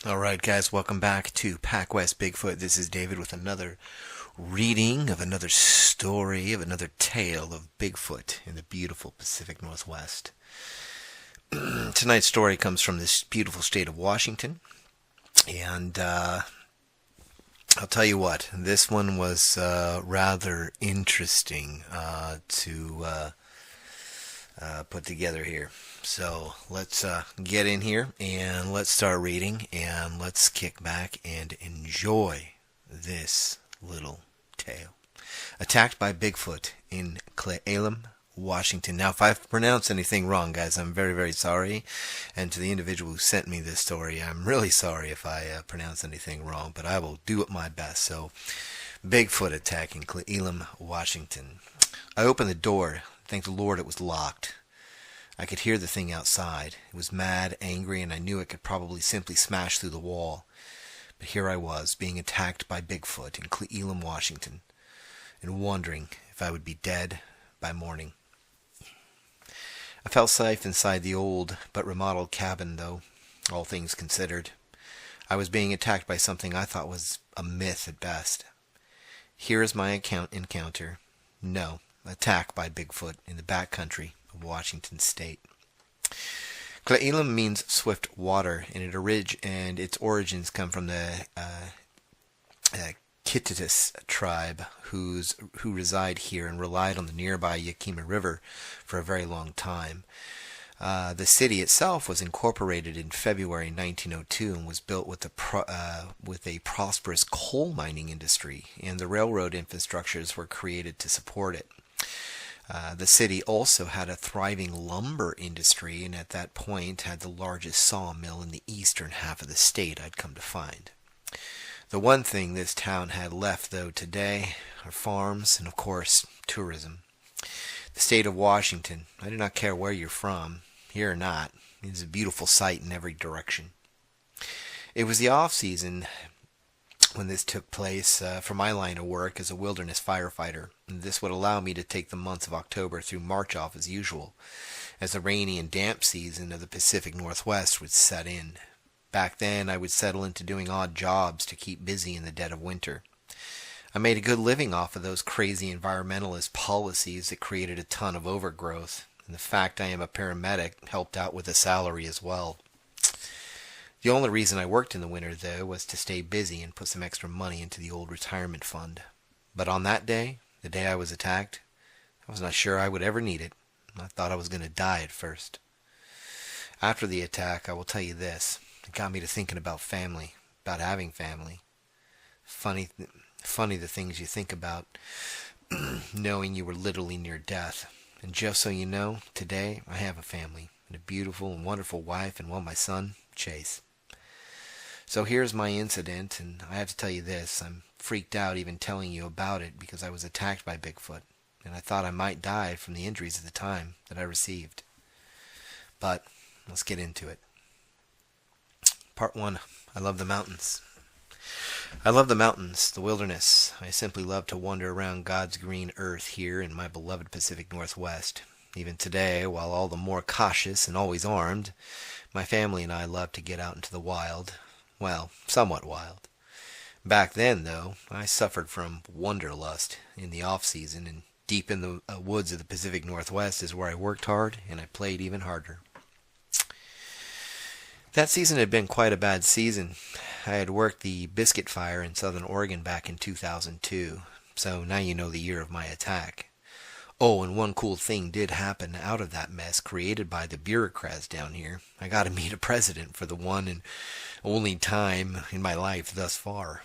Alright guys, welcome back to Pac West Bigfoot. This is David with another reading of another story, of another tale of Bigfoot in the beautiful Pacific Northwest. Tonight's story comes from this beautiful state of Washington, and I'll tell you what, this one was rather interesting to put together here. So let's get in here and let's start reading, and let's kick back and enjoy this little tale. Attacked by Bigfoot in Cle Elum, Washington. Now, if I've pronounced anything wrong, guys, I'm very, very sorry. And to the individual who sent me this story, I'm really sorry if I pronounce anything wrong, but I will do it my best. So, Bigfoot attack in Cle Elum, Washington. I opened the door. Thank the Lord it was locked. I could hear the thing outside. It was mad, angry, and I knew it could probably simply smash through the wall. But here I was, being attacked by Bigfoot in Cle Elum, Washington, and wondering if I would be dead by morning. I felt safe inside the old but remodeled cabin, though, all things considered. I was being attacked by something I thought was a myth at best. Here is my encounter. No, attack by Bigfoot in the backcountry of Washington State. Cle Elum means swift water, and its origins come from the Kittitas tribe who reside here and relied on the nearby Yakima River for a very long time. The city itself was incorporated in February 1902 and was built with a prosperous coal mining industry, and the railroad infrastructures were created to support it. The city also had a thriving lumber industry, and at that point had the largest sawmill in the eastern half of the state, I'd come to find. The one thing this town had left, though, today are farms and, of course, tourism. The state of Washington, I do not care where you're from, here or not, is a beautiful sight in every direction. It was the off-season when this took place for my line of work as a wilderness firefighter. And this would allow me to take the months of October through March off as usual, as the rainy and damp season of the Pacific Northwest would set in. Back then, I would settle into doing odd jobs to keep busy in the dead of winter. I made a good living off of those crazy environmentalist policies that created a ton of overgrowth, and the fact I am a paramedic helped out with the salary as well. The only reason I worked in the winter, though, was to stay busy and put some extra money into the old retirement fund. But on that day, the day I was attacked, I was not sure I would ever need it. I thought I was going to die at first. After the attack, I will tell you this. It got me to thinking about family, about having family. Funny the things you think about knowing you were literally near death. And just so you know, today I have a family, and a beautiful and wonderful wife, and my son, Chase. So here's my incident, and I have to tell you this. I'm freaked out even telling you about it because I was attacked by Bigfoot, and I thought I might die from the injuries at the time that I received. But let's get into it. Part 1. I love the mountains. I love the mountains, the wilderness. I simply love to wander around God's green earth here in my beloved Pacific Northwest. Even today, while all the more cautious and always armed, my family and I love to get out into the wild. Well, somewhat wild. Back then, though, I suffered from wanderlust in the off-season, and deep in the woods of the Pacific Northwest is where I worked hard, and I played even harder. That season had been quite a bad season. I had worked the Biscuit Fire in southern Oregon back in 2002, so now you know the year of my attack. Oh, and one cool thing did happen out of that mess created by the bureaucrats down here. I got to meet a president for the one and only time in my life thus far.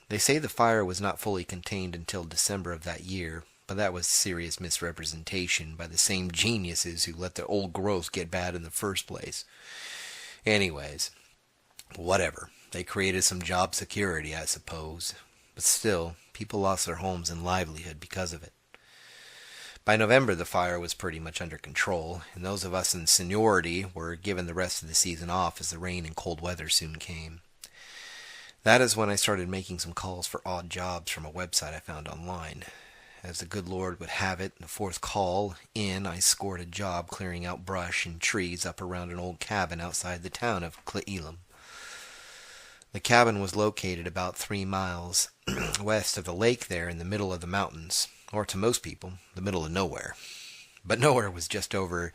They say the fire was not fully contained until December of that year, but that was serious misrepresentation by the same geniuses who let the old growth get bad in the first place. Anyways, whatever. They created some job security, I suppose. But still, people lost their homes and livelihood because of it. By November, the fire was pretty much under control, and those of us in seniority were given the rest of the season off as the rain and cold weather soon came. That is when I started making some calls for odd jobs from a website I found online. As the good Lord would have it, the fourth call in, I scored a job clearing out brush and trees up around an old cabin outside the town of Cle Elum. The cabin was located about 3 miles west of the lake there in the middle of the mountains, or to most people, the middle of nowhere. But nowhere was just over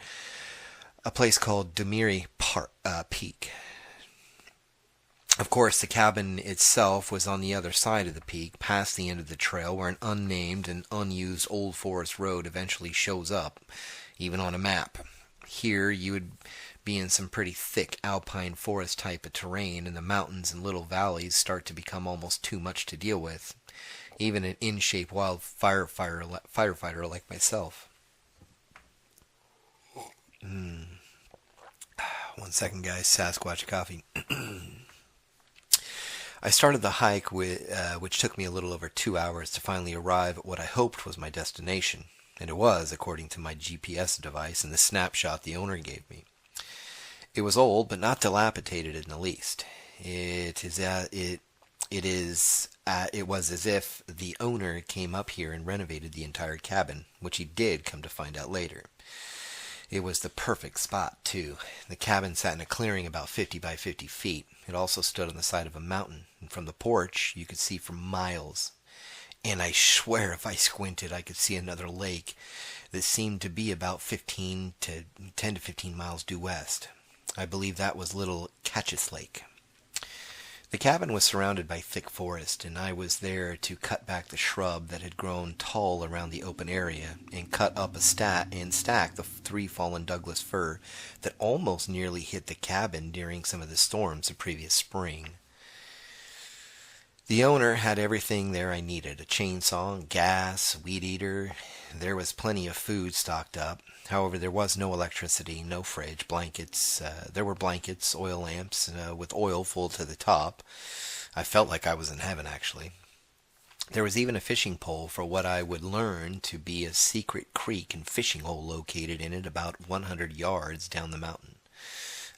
a place called Demiri Peak. Of course, the cabin itself was on the other side of the peak, past the end of the trail, where an unnamed and unused old forest road eventually shows up, even on a map. Here, you would be in some pretty thick alpine forest type of terrain, and the mountains and little valleys start to become almost too much to deal with, even an in-shape wild firefighter like myself. 1 second, guys. Sasquatch coffee. I started the hike, which took me a little over 2 hours to finally arrive at what I hoped was my destination. And it was, according to my GPS device and the snapshot the owner gave me. It was old, but not dilapidated in the least. It was as if the owner came up here and renovated the entire cabin, which he did, come to find out later. It was the perfect spot, too. The cabin sat in a clearing about 50 by 50 feet. It also stood on the side of a mountain, and from the porch you could see for miles. And I swear if I squinted I could see another lake that seemed to be about 10 to 15 miles due west. I believe that was Little Catchis Lake. The cabin was surrounded by thick forest, and I was there to cut back the shrub that had grown tall around the open area and cut up stack the 3 fallen Douglas fir that almost nearly hit the cabin during some of the storms the previous spring. The owner had everything there I needed: a chainsaw, gas, weed eater. There was plenty of food stocked up. However, there was no electricity, no fridge, blankets. There were blankets, oil lamps, with oil full to the top. I felt like I was in heaven, actually. There was even a fishing pole for what I would learn to be a secret creek and fishing hole located in it about 100 yards down the mountain.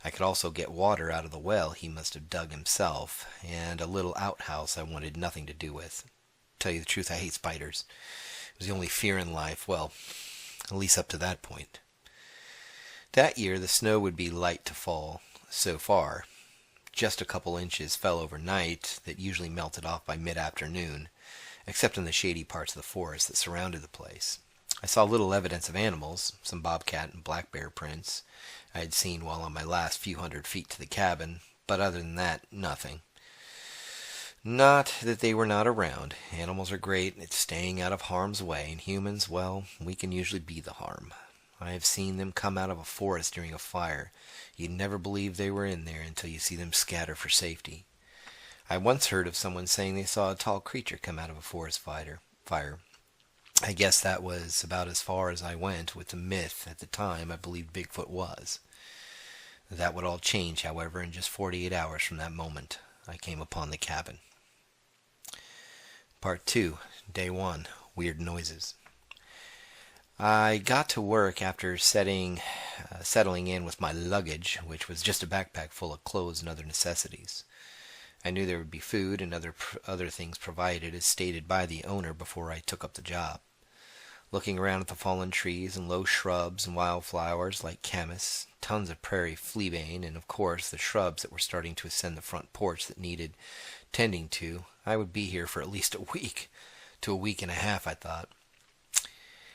I could also get water out of the well he must have dug himself, and a little outhouse I wanted nothing to do with. To tell you the truth, I hate spiders. It was the only fear in life, well, at least up to that point. That year the snow would be light to fall so far. Just a couple inches fell overnight that usually melted off by mid-afternoon, except in the shady parts of the forest that surrounded the place. I saw little evidence of animals, some bobcat and black bear prints I had seen while on my last few hundred feet to the cabin, but other than that, nothing. Not that they were not around. Animals are great at staying out of harm's way, and humans, well, we can usually be the harm. I have seen them come out of a forest during a fire. You'd never believe they were in there until you see them scatter for safety. I once heard of someone saying they saw a tall creature come out of a forest fire. I guess that was about as far as I went with the myth at the time I believed Bigfoot was. That would all change, however, in just 48 hours from that moment I came upon the cabin. Part 2, Day 1, Weird Noises. I got to work after settling in with my luggage, which was just a backpack full of clothes and other necessities. I knew there would be food and other things provided as stated by the owner before I took up the job. Looking around at the fallen trees and low shrubs and wildflowers like camas, tons of prairie fleabane, and of course the shrubs that were starting to ascend the front porch that needed tending to, I would be here for at least a week to a week and a half, I thought.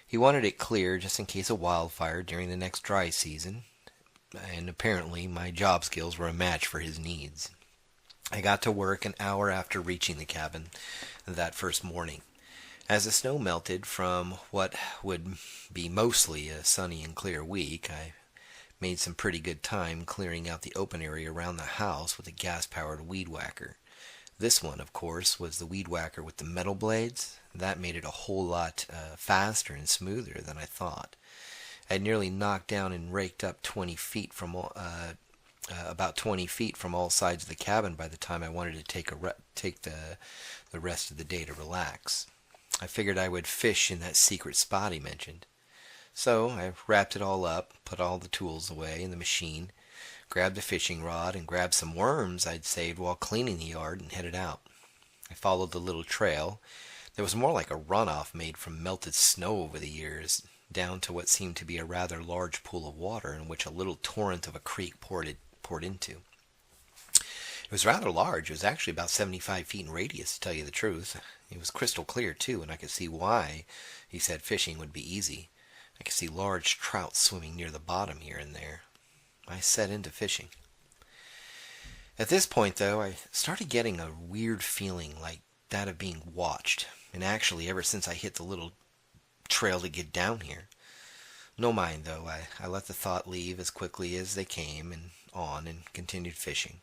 He wanted it clear just in case of wildfire during the next dry season, and apparently my job skills were a match for his needs. I got to work an hour after reaching the cabin that first morning. As the snow melted from what would be mostly a sunny and clear week, I made some pretty good time clearing out the open area around the house with a gas-powered weed whacker. This one, of course, was the weed whacker with the metal blades. That made it a whole lot faster and smoother than I thought. I had nearly knocked down and raked up 20 feet from about 20 feet from all sides of the cabin by the time I wanted to take the rest of the day to relax. I figured I would fish in that secret spot he mentioned. So I wrapped it all up, put all the tools away in the machine, grabbed a fishing rod, and grabbed some worms I'd saved while cleaning the yard and headed out. I followed the little trail. There was more like a runoff made from melted snow over the years, down to what seemed to be a rather large pool of water in which a little torrent of a creek poured into. It was rather large. It was actually about 75 feet in radius, to tell you the truth. It was crystal clear, too, and I could see why he said fishing would be easy. I could see large trout swimming near the bottom here and there. I set into fishing. At this point, though, I started getting a weird feeling like that of being watched. And actually, ever since I hit the little trail to get down here. No mind, though. I let the thought leave as quickly as they came and continued fishing.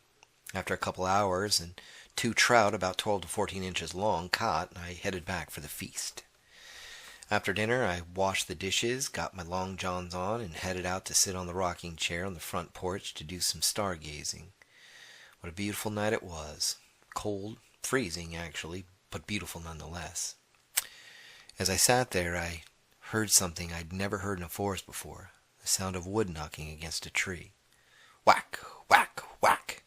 After a couple hours and 2 trout about 12 to 14 inches long caught, I headed back for the feast. After dinner, I washed the dishes, got my long johns on, and headed out to sit on the rocking chair on the front porch to do some stargazing. What a beautiful night it was. Cold, freezing actually, but beautiful nonetheless. As I sat there, I heard something I'd never heard in a forest before, the sound of wood knocking against a tree. Whack, whack, whack.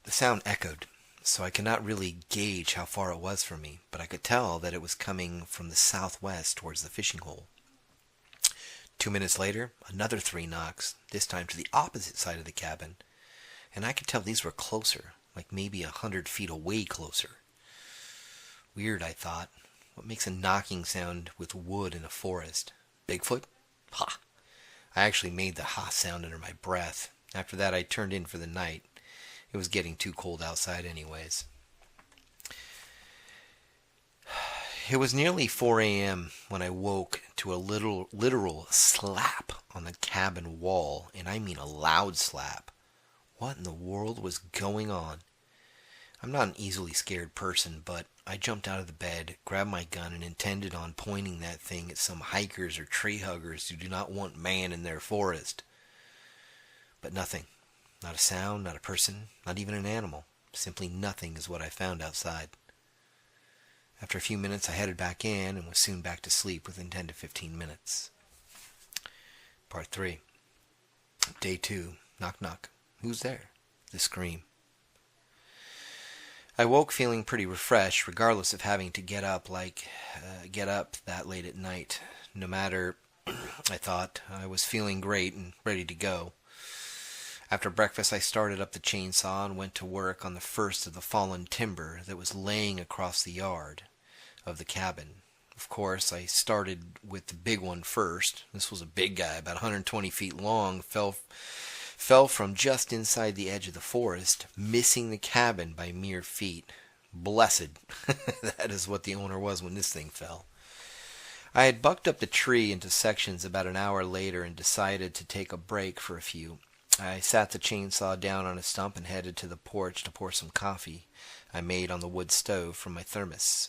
The sound echoed, so I could not really gauge how far it was from me, but I could tell that it was coming from the southwest towards the fishing hole. 2 minutes later, another 3 knocks, this time to the opposite side of the cabin, and I could tell these were closer, like maybe 100 feet away closer. Weird, I thought. What makes a knocking sound with wood in a forest? Bigfoot? Ha! I actually made the ha sound under my breath. After that, I turned in for the night. It was getting too cold outside anyways. It was nearly 4 a.m. when I woke to a literal slap on the cabin wall, and I mean a loud slap. What in the world was going on? I'm not an easily scared person, but I jumped out of the bed, grabbed my gun, and intended on pointing that thing at some hikers or tree huggers who do not want man in their forest. But nothing. Not a sound, not a person, not even an animal. Simply nothing is what I found outside. After a few minutes, I headed back in and was soon back to sleep within 10 to 15 minutes. Part 3. Day 2. Knock, knock. Who's there? The scream. I woke feeling pretty refreshed, regardless of having to get up that late at night. No matter, I thought, I was feeling great and ready to go. After breakfast, I started up the chainsaw and went to work on the first of the fallen timber that was laying across the yard of the cabin. Of course, I started with the big one first. This was a big guy, about 120 feet long, fell from just inside the edge of the forest, missing the cabin by mere feet. Blessed. That is what the owner was when this thing fell. I had bucked up the tree into sections about an hour later and decided to take a break for a few. I sat the chainsaw down on a stump and headed to the porch to pour some coffee I made on the wood stove from my thermos.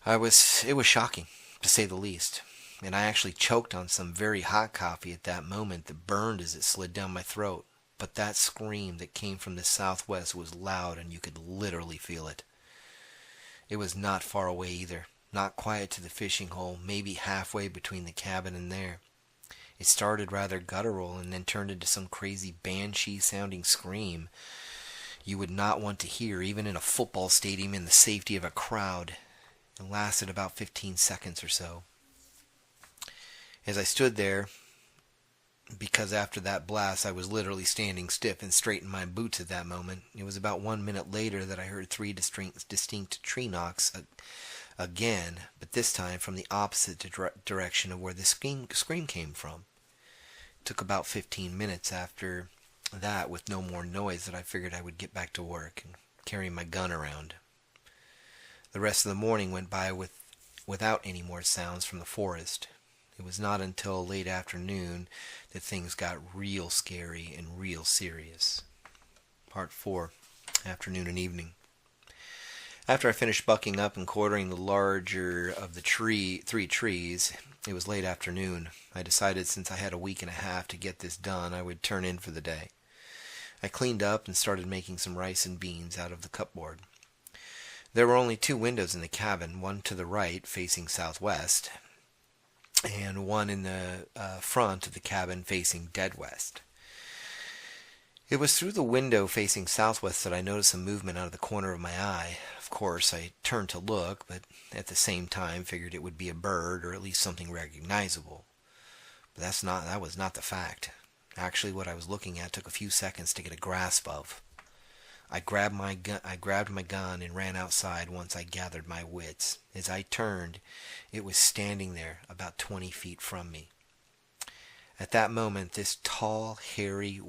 It was shocking, to say the least, and I actually choked on some very hot coffee at that moment that burned as it slid down my throat. But that scream that came from the southwest was loud, and you could literally feel it. It was not far away either, not quiet to the fishing hole, maybe halfway between the cabin and there. It started rather guttural and then turned into some crazy banshee-sounding scream you would not want to hear even in a football stadium in the safety of a crowd. It lasted about 15 seconds or so. As I stood there, because after that blast I was literally standing stiff and straight in my boots at that moment, it was about 1 minute later that I heard 3 distinct tree knocks again, but this time from the opposite direction of where the scream came from. It took about 15 minutes after that, with no more noise, that I figured I would get back to work and carry my gun around. The rest of the morning went by without any more sounds from the forest. It was not until late afternoon that things got real scary and real serious. Part 4. Afternoon and evening. After I finished bucking up and quartering the larger of the 3 trees, it was late afternoon. I decided since I had a week and a half to get this done, I would turn in for the day. I cleaned up and started making some rice and beans out of the cupboard. There were only 2 windows in the cabin, one to the right facing southwest, and one in the front of the cabin facing dead west. It was through the window facing southwest that I noticed some movement out of the corner of my eye. Of course, I turned to look, but at the same time figured it would be a bird or at least something recognizable. But that was not the fact. Actually, what I was looking at took a few seconds to get a grasp of. I grabbed my gun and ran outside once I gathered my wits. As I turned, it was standing there about 20 feet from me. At that moment, this tall, hairy,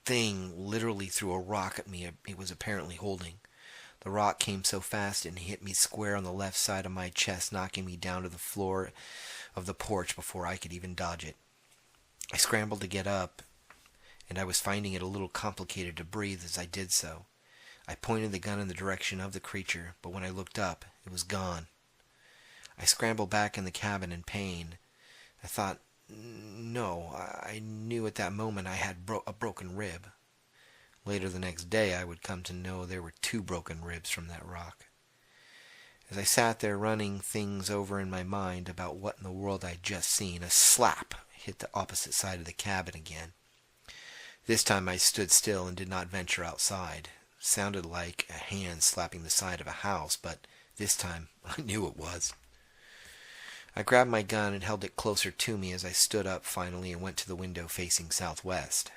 thing literally threw a rock at me it was apparently holding. The rock came so fast and hit me square on the left side of my chest, knocking me down to the floor of the porch before I could even dodge it. I scrambled to get up, and I was finding it a little complicated to breathe as I did so. I pointed the gun in the direction of the creature, but when I looked up, it was gone. I scrambled back in the cabin in pain. I thought, no, I knew at that moment I had a broken rib. Later the next day, I would come to know there were 2 broken ribs from that rock. As I sat there running things over in my mind about what in the world I'd just seen, a slap hit the opposite side of the cabin again. This time I stood still and did not venture outside. It sounded like a hand slapping the side of a house, but this time I knew it was. I grabbed my gun and held it closer to me as I stood up finally and went to the window facing southwest.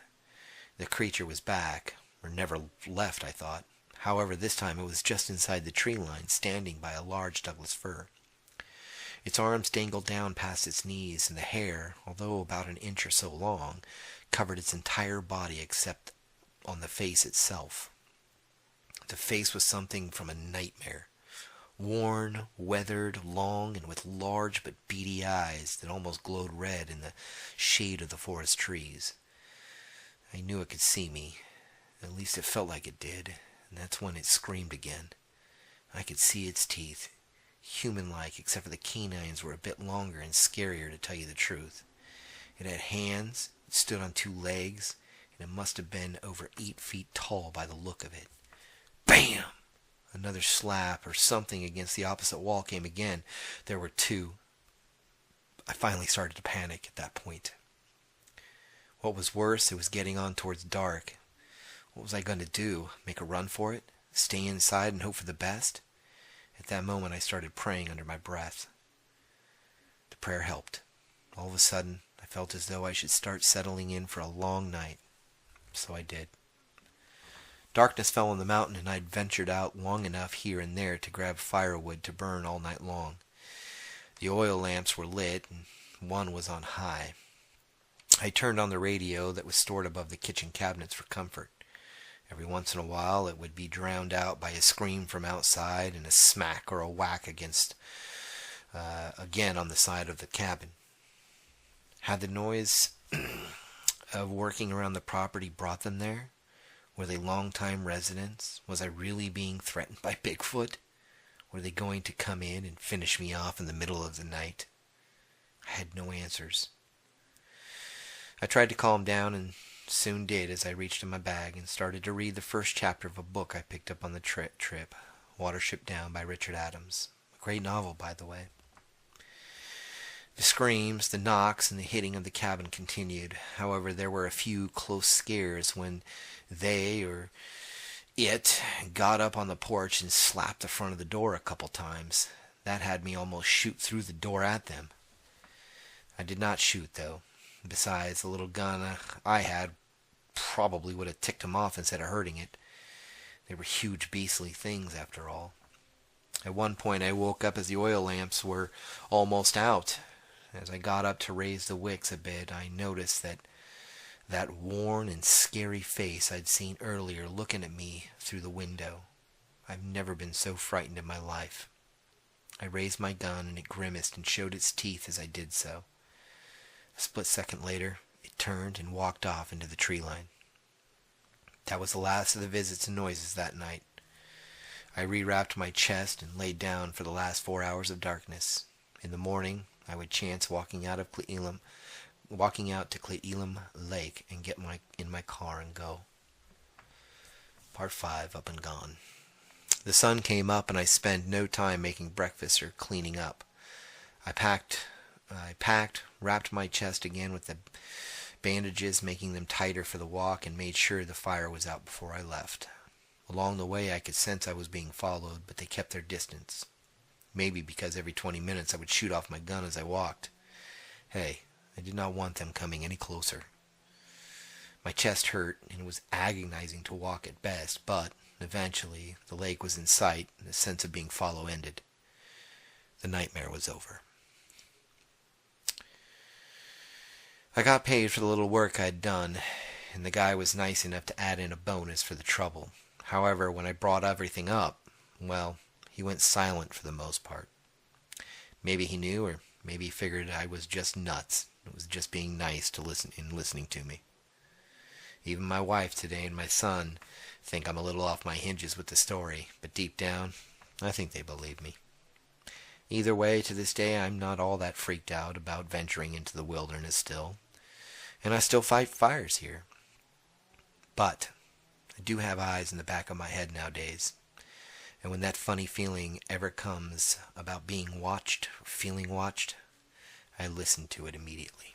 The creature was back, or never left, I thought. However, this time it was just inside the tree line, standing by a large Douglas fir. Its arms dangled down past its knees, and the hair, although about an inch or so long, covered its entire body except on the face itself. The face was something from a nightmare. Worn, weathered, long, and with large but beady eyes that almost glowed red in the shade of the forest trees. I knew it could see me. At least it felt like it did, and that's when it screamed again. I could see its teeth, human-like, except for the canines were a bit longer and scarier, to tell you the truth. It had hands, it stood on 2 legs, and it must have been over 8 feet tall by the look of it. Bam! Another slap or something against the opposite wall came again. There were 2. I finally started to panic at that point. What was worse, it was getting on towards dark. What was I going to do? Make a run for it? Stay inside and hope for the best? At that moment, I started praying under my breath. The prayer helped. All of a sudden, I felt as though I should start settling in for a long night. So I did. Darkness fell on the mountain, and I'd ventured out long enough here and there to grab firewood to burn all night long. The oil lamps were lit, and one was on high. I turned on the radio that was stored above the kitchen cabinets for comfort. Every once in a while it would be drowned out by a scream from outside and a smack or a whack against, again on the side of the cabin. Had the noise of working around the property brought them there? Were they long-time residents? Was I really being threatened by Bigfoot? Were they going to come in and finish me off in the middle of the night? I had no answers. I tried to calm down and soon did as I reached in my bag and started to read the first chapter of a book I picked up on the trip, Watership Down by Richard Adams. A great novel, by the way. The screams, the knocks, and the hitting of the cabin continued. However, there were a few close scares when they, or it, got up on the porch and slapped the front of the door a couple times. That had me almost shoot through the door at them. I did not shoot, though. Besides, the little gun I had probably would have ticked him off instead of hurting it. They were huge beastly things, after all. At one point, I woke up as the oil lamps were almost out. As I got up to raise the wicks a bit, I noticed that worn and scary face I'd seen earlier looking at me through the window. I've never been so frightened in my life. I raised my gun, and it grimaced and showed its teeth as I did so. A split second later, it turned and walked off into the tree line. That was the last of the visits and noises that night. I rewrapped my chest and laid down for the last 4 hours of darkness. In the morning, I would chance walking out to Cle Elum Lake and get in my car and go. Part 5, up and gone. The sun came up, and I spent no time making breakfast or cleaning up. I packed, wrapped my chest again with the bandages, making them tighter for the walk, and made sure the fire was out before I left. Along the way, I could sense I was being followed, but they kept their distance. Maybe because every 20 minutes I would shoot off my gun as I walked. Hey, I did not want them coming any closer. My chest hurt, and it was agonizing to walk at best, but eventually the lake was in sight, and the sense of being followed ended. The nightmare was over. I got paid for the little work I'd done, and the guy was nice enough to add in a bonus for the trouble. However, when I brought everything up, well, he went silent for the most part. Maybe he knew, or maybe he figured I was just nuts. It was just being nice to listening to me. Even my wife today and my son think I'm a little off my hinges with the story, but deep down, I think they believe me. Either way, to this day, I'm not all that freaked out about venturing into the wilderness still, and I still fight fires here. But I do have eyes in the back of my head nowadays, and when that funny feeling ever comes about being watched or feeling watched, I listen to it immediately.